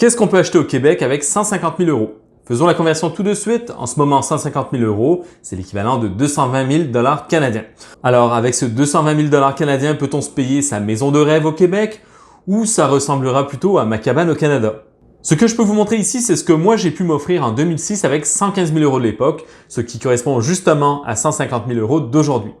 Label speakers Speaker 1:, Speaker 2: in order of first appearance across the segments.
Speaker 1: Qu'est-ce qu'on peut acheter au Québec avec 150 000 euros? Faisons la conversion tout de suite. En ce moment, 150 000 euros, c'est l'équivalent de 220 000 $ canadiens. Alors, avec ce 220 000 $ canadiens, peut-on se payer sa maison de rêve au Québec ou ça ressemblera plutôt à ma cabane au Canada? Ce que je peux vous montrer ici, c'est ce que moi j'ai pu m'offrir en 2006 avec 115 000 euros de l'époque, ce qui correspond justement à 150 000 euros d'aujourd'hui.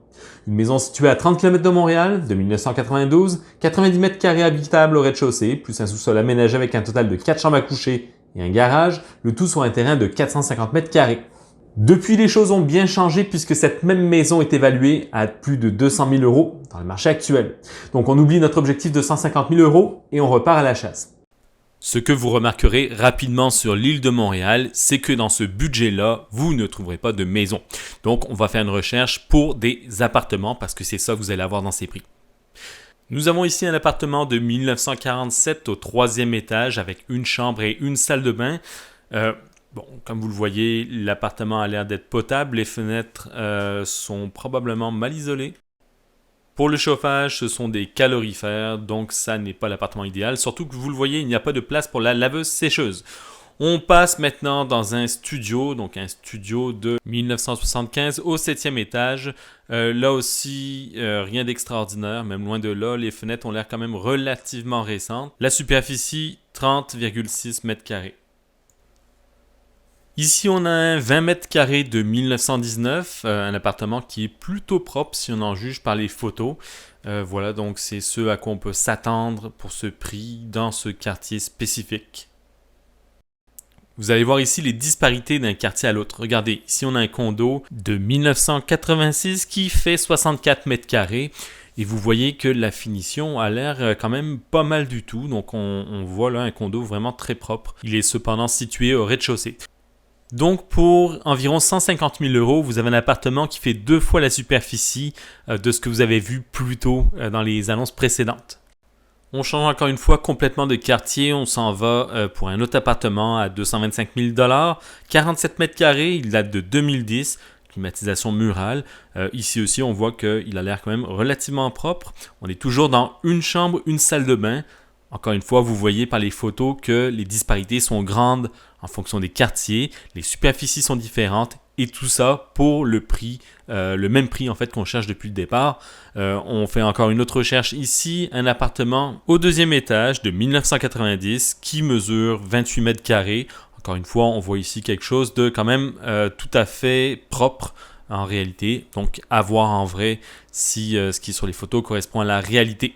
Speaker 1: Une maison située à 30 km de Montréal, de 1992, 90 mètres carrés habitables au rez-de-chaussée, plus un sous-sol aménagé avec un total de 4 chambres à coucher et un garage, le tout sur un terrain de 450 mètres carrés. Depuis, les choses ont bien changé puisque cette même maison est évaluée à plus de 200 000 euros dans le marché actuel. Donc on oublie notre objectif de 150 000 euros et on repart à la chasse.
Speaker 2: Ce que vous remarquerez rapidement sur l'île de Montréal, c'est que dans ce budget-là, vous ne trouverez pas de maison. Donc, on va faire une recherche pour des appartements parce que c'est ça que vous allez avoir dans ces prix. Nous avons ici un appartement de 1947 au 3e étage avec une chambre et une salle de bain. Comme vous le voyez, l'appartement a l'air d'être potable. Les fenêtres sont probablement mal isolées. Pour le chauffage, ce sont des calorifères, donc ça n'est pas l'appartement idéal. Surtout que vous le voyez, il n'y a pas de place pour la laveuse-sécheuse. On passe maintenant dans un studio, donc un studio de 1975 au 7e étage. Là aussi, rien d'extraordinaire, même loin de là. Les fenêtres ont l'air quand même relativement récentes. La superficie, 30,6 mètres carrés. Ici, on a un 20 mètres carrés de 1919, un appartement qui est plutôt propre si on en juge par les photos. Voilà, donc c'est ce à quoi on peut s'attendre pour ce prix dans ce quartier spécifique. Vous allez voir ici les disparités d'un quartier à l'autre. Regardez, ici on a un condo de 1986 qui fait 64 mètres carrés. Et vous voyez que la finition a l'air quand même pas mal du tout. Donc on voit là un condo vraiment très propre. Il est cependant situé au rez-de-chaussée. Donc, pour environ 150 000 euros, vous avez un appartement qui fait 2 fois la superficie de ce que vous avez vu plus tôt dans les annonces précédentes. On change encore une fois complètement de quartier. On s'en va pour un autre appartement à 225 000 $, 47 mètres carrés, il date de 2010, climatisation murale. Ici aussi, on voit qu'il a l'air quand même relativement propre. On est toujours dans une chambre, une salle de bain. Encore une fois, vous voyez par les photos que les disparités sont grandes en fonction des quartiers, les superficies sont différentes et tout ça pour le prix, le même prix en fait qu'on cherche depuis le départ. On fait encore une autre recherche ici, un appartement au 2e étage de 1990 qui mesure 28 mètres carrés. Encore une fois, on voit ici quelque chose de quand même tout à fait propre en réalité. Donc à voir en vrai si ce qui est sur les photos correspond à la réalité.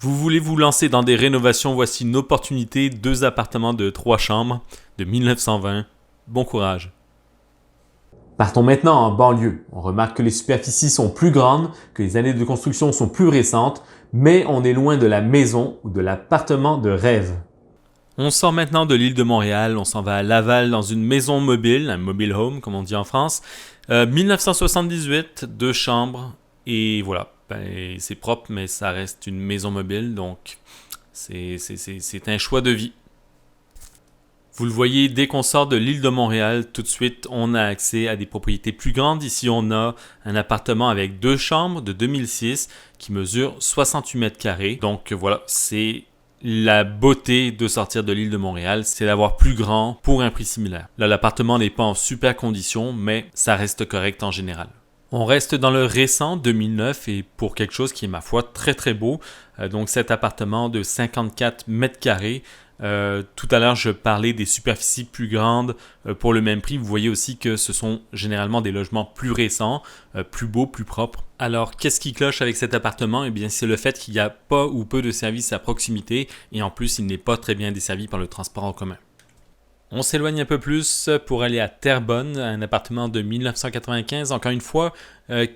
Speaker 2: Vous voulez vous lancer dans des rénovations, voici une opportunité, 2 appartements de 3 chambres de 1920. Bon courage.
Speaker 1: Partons maintenant en banlieue. On remarque que les superficies sont plus grandes, que les années de construction sont plus récentes, mais on est loin de la maison ou de l'appartement de rêve.
Speaker 2: On sort maintenant de l'île de Montréal, on s'en va à Laval dans une maison mobile, un mobile home comme on dit en France. 1978, 2 chambres et voilà. C'est propre, mais ça reste une maison mobile, donc c'est un choix de vie. Vous le voyez, dès qu'on sort de l'île de Montréal, tout de suite, on a accès à des propriétés plus grandes. Ici, on a un appartement avec 2 chambres de 2006 qui mesure 68 mètres carrés. Donc voilà, c'est la beauté de sortir de l'île de Montréal, c'est d'avoir plus grand pour un prix similaire. Là, l'appartement n'est pas en super condition, mais ça reste correct en général. On reste dans le récent 2009 et pour quelque chose qui est, ma foi, très très beau. Donc cet appartement de 54 mètres carrés. Tout à l'heure, je parlais des superficies plus grandes pour le même prix. Vous voyez aussi que ce sont généralement des logements plus récents, plus beaux, plus propres. Alors, qu'est-ce qui cloche avec cet appartement? Eh bien, c'est le fait qu'il n'y a pas ou peu de services à proximité et en plus, il n'est pas très bien desservi par le transport en commun. On s'éloigne un peu plus pour aller à Terrebonne, un appartement de 1995, encore une fois,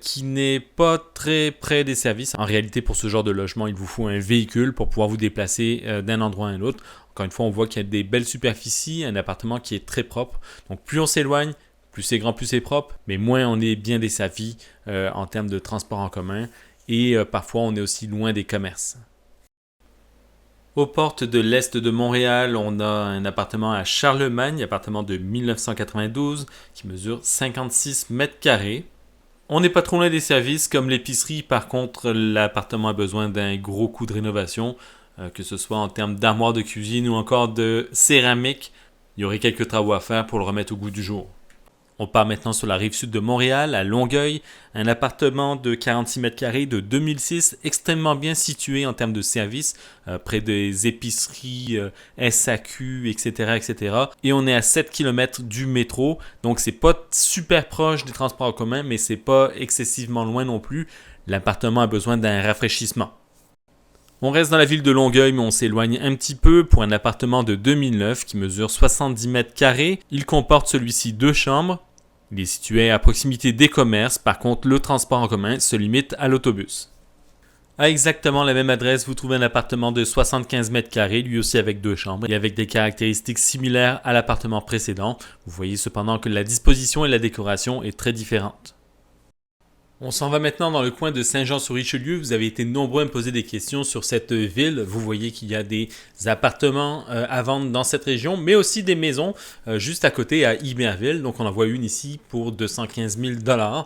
Speaker 2: qui n'est pas très près des services. En réalité, pour ce genre de logement, il vous faut un véhicule pour pouvoir vous déplacer d'un endroit à un autre. Encore une fois, on voit qu'il y a des belles superficies, un appartement qui est très propre. Donc, plus on s'éloigne, plus c'est grand, plus c'est propre, mais moins on est bien desservi en termes de transport en commun. Et parfois, on est aussi loin des commerces. Aux portes de l'est de Montréal, on a un appartement à Charlemagne, appartement de 1992 qui mesure 56 mètres carrés. On n'est pas trop loin des services comme l'épicerie, par contre l'appartement a besoin d'un gros coup de rénovation. que ce soit en termes d'armoire de cuisine ou encore de céramique. Il y aurait quelques travaux à faire pour le remettre au goût du jour. On part maintenant sur la rive sud de Montréal, à Longueuil, un appartement de 46 mètres carrés de 2006, extrêmement bien situé en termes de services, près des épiceries, SAQ, etc., etc. Et on est à 7 km du métro, donc c'est pas super proche des transports en commun, mais c'est pas excessivement loin non plus. L'appartement a besoin d'un rafraîchissement. On reste dans la ville de Longueuil, mais on s'éloigne un petit peu pour un appartement de 2009 qui mesure 70 mètres carrés. Il comporte celui-ci 2 chambres. Il est situé à proximité des commerces. Par contre, le transport en commun se limite à l'autobus. À exactement la même adresse, vous trouvez un appartement de 75 mètres carrés, lui aussi avec 2 chambres et avec des caractéristiques similaires à l'appartement précédent. Vous voyez cependant que la disposition et la décoration est très différente. On s'en va maintenant dans le coin de Saint-Jean-sur-Richelieu. Vous avez été nombreux à me poser des questions sur cette ville. Vous voyez qu'il y a des appartements à vendre dans cette région, mais aussi des maisons juste à côté à Iberville. Donc on en voit une ici pour 215 000 $.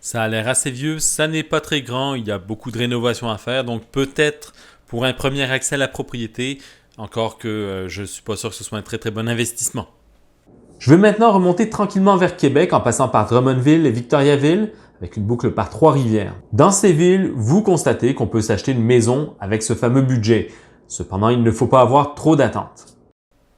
Speaker 2: Ça a l'air assez vieux, ça n'est pas très grand, il y a beaucoup de rénovations à faire. Donc peut-être pour un premier accès à la propriété, encore que je ne suis pas sûr que ce soit un très très bon investissement.
Speaker 1: Je vais maintenant remonter tranquillement vers Québec en passant par Drummondville et Victoriaville, avec une boucle par Trois-Rivières. Dans ces villes, vous constatez qu'on peut s'acheter une maison avec ce fameux budget. Cependant, il ne faut pas avoir trop d'attentes.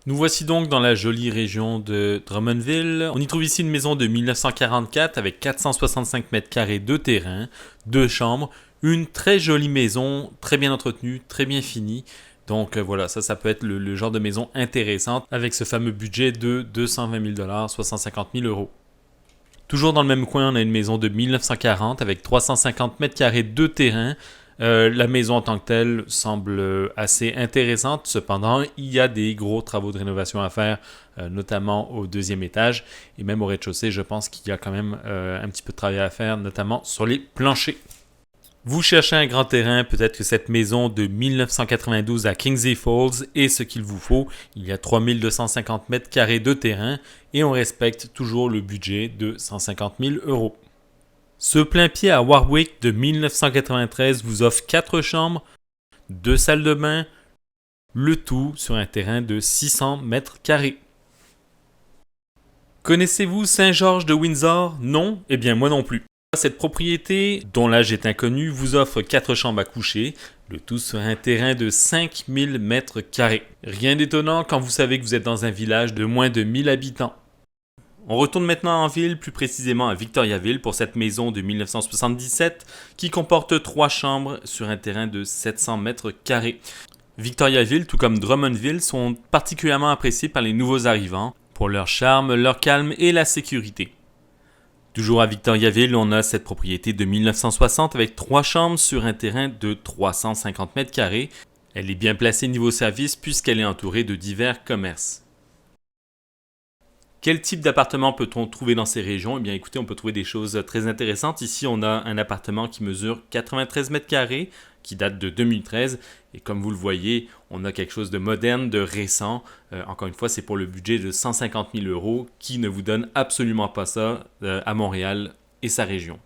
Speaker 2: Nous voici donc dans la jolie région de Drummondville. On y trouve ici une maison de 1944 avec 465 mètres carrés de terrain, 2 chambres, une très jolie maison, très bien entretenue, très bien finie. Donc voilà, ça peut être le genre de maison intéressante avec ce fameux budget de 220 000 $, 650 000 €. Toujours dans le même coin, on a une maison de 1940 avec 350 mètres carrés de terrain. La maison en tant que telle semble assez intéressante. Cependant, il y a des gros travaux de rénovation à faire, notamment au 2e étage. Et même au rez-de-chaussée, je pense qu'il y a quand même un petit peu de travail à faire, notamment sur les planchers. Vous cherchez un grand terrain, peut-être que cette maison de 1992 à Kingsley Falls est ce qu'il vous faut. Il y a 3250 mètres carrés de terrain et on respecte toujours le budget de 150 000 €. Ce plein-pied à Warwick de 1993 vous offre 4 chambres, 2 salles de bain, le tout sur un terrain de 600 mètres carrés. Connaissez-vous Saint-Georges de Windsor? Non? Eh bien moi non plus. Cette propriété, dont l'âge est inconnu, vous offre 4 chambres à coucher, le tout sur un terrain de 5000 mètres carrés. Rien d'étonnant quand vous savez que vous êtes dans un village de moins de 1000 habitants. On retourne maintenant en ville, plus précisément à Victoriaville, pour cette maison de 1977 qui comporte 3 chambres sur un terrain de 700 mètres carrés. Victoriaville, tout comme Drummondville, sont particulièrement appréciés par les nouveaux arrivants pour leur charme, leur calme et la sécurité. Toujours à Victoriaville, on a cette propriété de 1960 avec 3 chambres sur un terrain de 350 mètres carrés. Elle est bien placée niveau service puisqu'elle est entourée de divers commerces. Quel type d'appartement peut-on trouver dans ces régions? Eh bien écoutez, on peut trouver des choses très intéressantes. Ici, on a un appartement qui mesure 93 mètres carrés, qui date de 2013. Et comme vous le voyez, on a quelque chose de moderne, de récent. Encore une fois, c'est pour le budget de 150 000 € qui ne vous donne absolument pas ça à Montréal et sa région.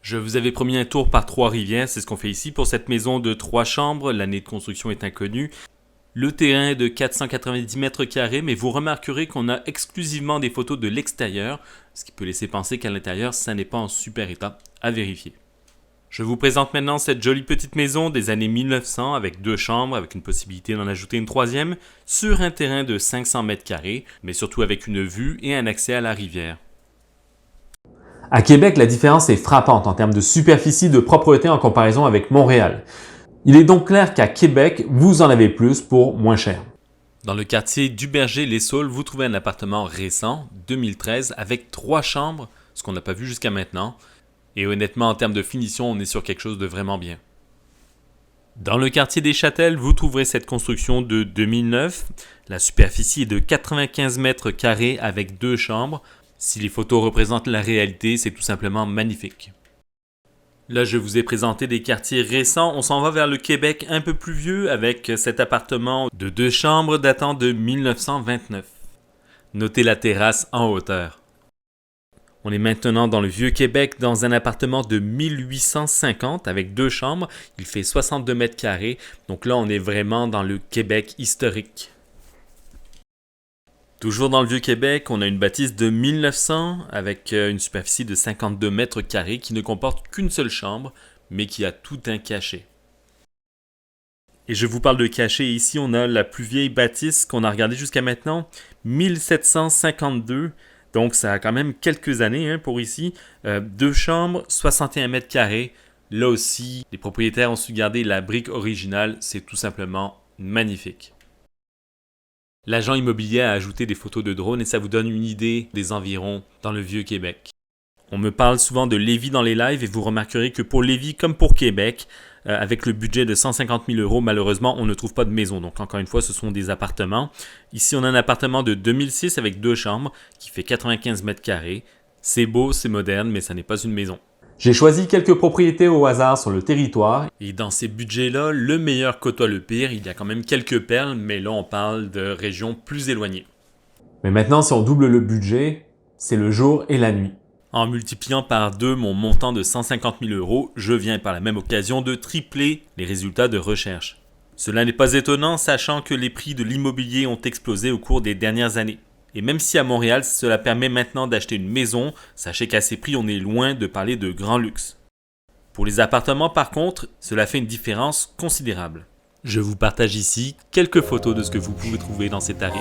Speaker 2: Je vous avais promis un tour par Trois-Rivières, c'est ce qu'on fait ici pour cette maison de 3 chambres. L'année de construction est inconnue. Le terrain est de 490 mètres carrés, mais vous remarquerez qu'on a exclusivement des photos de l'extérieur, ce qui peut laisser penser qu'à l'intérieur, ça n'est pas en super état, à vérifier. Je vous présente maintenant cette jolie petite maison des années 1900 avec 2 chambres, avec une possibilité d'en ajouter une 3e, sur un terrain de 500 mètres carrés, mais surtout avec une vue et un accès à la rivière.
Speaker 1: À Québec, la différence est frappante en termes de superficie de propreté en comparaison avec Montréal. Il est donc clair qu'à Québec, vous en avez plus pour moins cher.
Speaker 2: Dans le quartier d'Uberger-les-Saules, vous trouvez un appartement récent, 2013, avec 3 chambres, ce qu'on n'a pas vu jusqu'à maintenant. Et honnêtement, en termes de finition, on est sur quelque chose de vraiment bien. Dans le quartier des Châtelles, vous trouverez cette construction de 2009. La superficie est de 95 mètres carrés avec 2 chambres. Si les photos représentent la réalité, c'est tout simplement magnifique. Là, je vous ai présenté des quartiers récents. On s'en va vers le Québec un peu plus vieux avec cet appartement de 2 chambres datant de 1929. Notez la terrasse en hauteur. On est maintenant dans le Vieux-Québec, dans un appartement de 1850 avec 2 chambres. Il fait 62 mètres carrés. Donc là, on est vraiment dans le Québec historique. Toujours dans le Vieux-Québec, on a une bâtisse de 1900 avec une superficie de 52 mètres carrés qui ne comporte qu'une seule chambre, mais qui a tout un cachet. Et je vous parle de cachet. Ici, on a la plus vieille bâtisse qu'on a regardée jusqu'à maintenant, 1752. Donc, ça a quand même quelques années pour ici. 2 chambres, 61 mètres carrés. Là aussi, les propriétaires ont su garder la brique originale. C'est tout simplement magnifique. L'agent immobilier a ajouté des photos de drone et ça vous donne une idée des environs dans le Vieux-Québec. On me parle souvent de Lévis dans les lives et vous remarquerez que pour Lévis comme pour Québec, avec le budget de 150 000 €, malheureusement, on ne trouve pas de maison. Donc, encore une fois, ce sont des appartements. Ici, on a un appartement de 2006 avec 2 chambres qui fait 95 mètres carrés. C'est beau, c'est moderne, mais ça n'est pas une maison.
Speaker 1: J'ai choisi quelques propriétés au hasard sur le territoire.
Speaker 2: Et dans ces budgets-là, le meilleur côtoie le pire. Il y a quand même quelques perles, mais là, on parle de régions plus éloignées.
Speaker 1: Mais maintenant, si on double le budget, c'est le jour et la nuit.
Speaker 2: En multipliant par 2 mon montant de 150 000 €, je viens par la même occasion de tripler les résultats de recherche. Cela n'est pas étonnant, sachant que les prix de l'immobilier ont explosé au cours des dernières années. Et même si à Montréal, cela permet maintenant d'acheter une maison, sachez qu'à ces prix, on est loin de parler de grand luxe. Pour les appartements, par contre, cela fait une différence considérable. Je vous partage ici quelques photos de ce que vous pouvez trouver dans ces tarifs.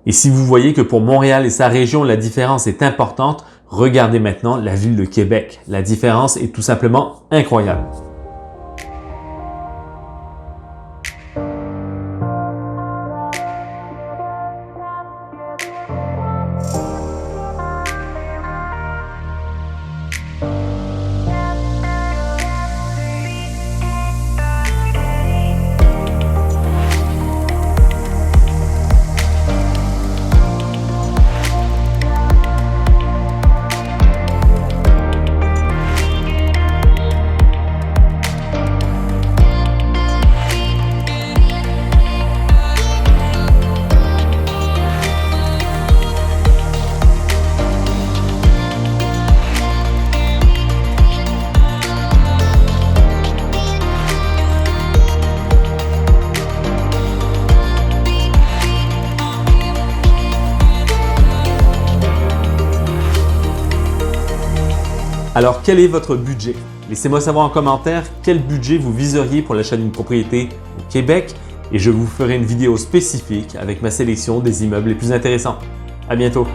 Speaker 1: Et si vous voyez que pour Montréal et sa région, la différence est importante, regardez maintenant la ville de Québec. La différence est tout simplement incroyable. Alors, quel est votre budget? Laissez-moi savoir en commentaire quel budget vous viseriez pour l'achat d'une propriété au Québec et je vous ferai une vidéo spécifique avec ma sélection des immeubles les plus intéressants. À bientôt!